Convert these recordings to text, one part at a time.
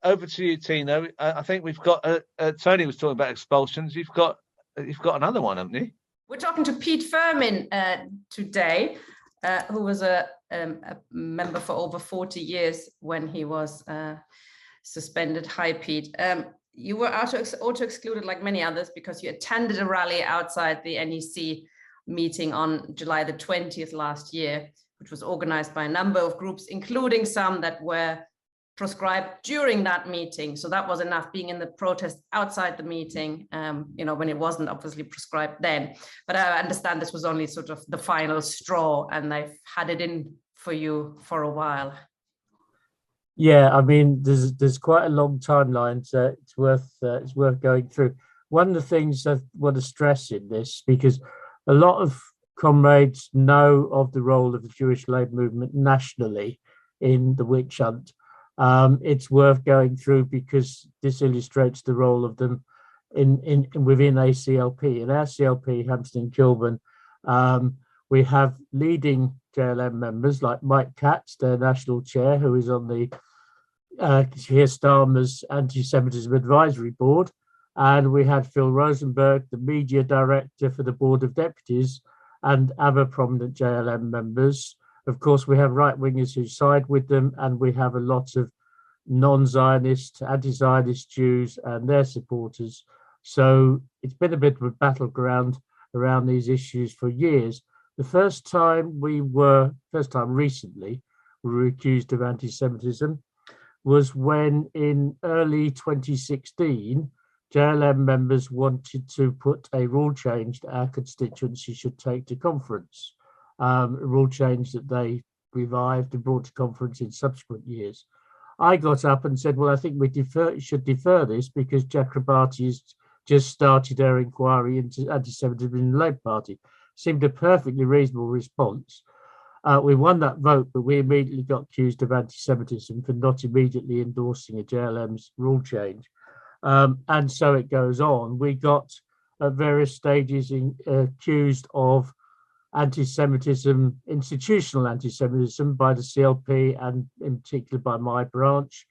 over to you, Tino. I think we've got Tony was talking about expulsions. You've got another one, haven't you? We're talking to Pete Firmin today, who was a member for over 40 years when he was suspended. Hi, Pete. You were auto-excluded like many others because you attended a rally outside the NEC meeting on July the 20th last year, which was organized by a number of groups, including some that were proscribed during that meeting. So that was enough, being in the protest outside the meeting, when it wasn't obviously proscribed then. But I understand this was only sort of the final straw, and they've had it in for you for a while. Yeah, I mean, there's quite a long timeline, so it's worth going through. One of the things I want to stress in this, because a lot of comrades know of the role of the Jewish labor movement nationally in the witch hunt. It's worth going through because this illustrates the role of them within ACLP. In our CLP, Hampstead and Kilburn, we have leading JLM members like Mike Katz, their national chair, who is on the Keir Starmer's Anti-Semitism Advisory Board. And we had Phil Rosenberg, the media director for the Board of Deputies, and other prominent JLM members. Of course, we have right-wingers who side with them, and we have a lot of non-Zionist, anti-Zionist Jews and their supporters. So it's been a bit of a battleground around these issues for years. The first time recently we were accused of anti-Semitism was when in early 2016, JLM members wanted to put a rule change that our constituency should take to conference, a rule change that they revived and brought to conference in subsequent years. I got up and said, well, I think we should defer this because Chakrabarti has just started her inquiry into anti-Semitism in the Labour Party. Seemed a perfectly reasonable response. We won that vote, but we immediately got accused of anti-Semitism for not immediately endorsing a JLM's rule change. And so it goes on. We got at various stages accused of anti-Semitism, institutional anti-Semitism by the CLP and in particular by my branch,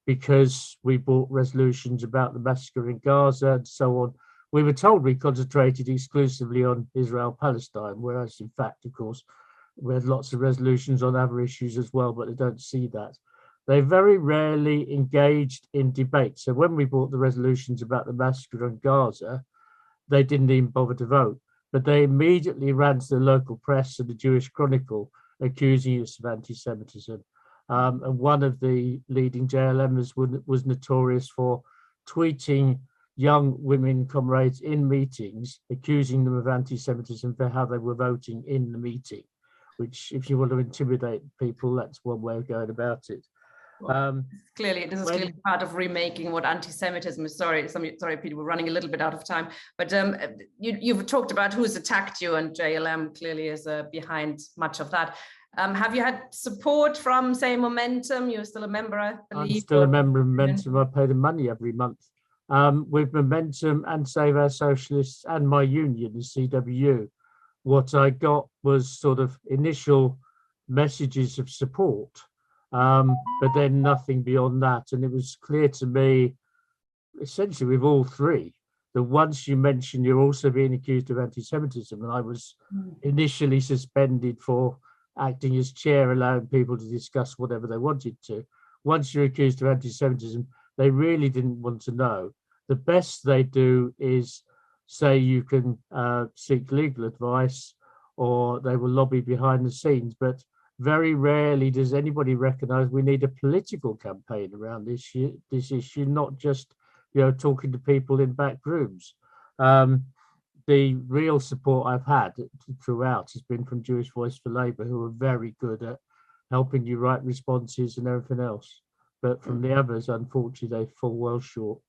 because we brought resolutions about the massacre in Gaza and so on. We were told we concentrated exclusively on Israel-Palestine, whereas in fact, of course, we had lots of resolutions on other issues as well, but they don't see that. They very rarely engaged in debate. So when we brought the resolutions about the massacre in Gaza, they didn't even bother to vote, but they immediately ran to the local press and the Jewish Chronicle accusing us of anti-Semitism. And one of the leading JLMers was notorious for tweeting young women comrades in meetings, accusing them of anti-Semitism for how they were voting in the meeting, which if you want to intimidate people, that's one way of going about it. Clearly, this is clearly part of remaking what anti-Semitism is. Sorry, Peter, we're running a little bit out of time. But you've talked about who's attacked you, and JLM clearly is behind much of that. Have you had support from, say, Momentum? You're still a member, I believe. I'm still a member of Momentum. I pay the money every month. With Momentum and Save Our Socialists and my union, the CWU, what I got was sort of initial messages of support. But then nothing beyond that. And it was clear to me, essentially with all three, that once you mention you're also being accused of anti-Semitism, and I was initially suspended for acting as chair, allowing people to discuss whatever they wanted to. Once you're accused of anti-Semitism, they really didn't want to know. The best they do is say you can seek legal advice, or they will lobby behind the scenes, but very rarely does anybody recognize we need a political campaign around this issue, not just talking to people in back rooms. The real support I've had throughout has been from Jewish Voice for Labour, who are very good at helping you write responses and everything else. But from the others, unfortunately, they fall well short.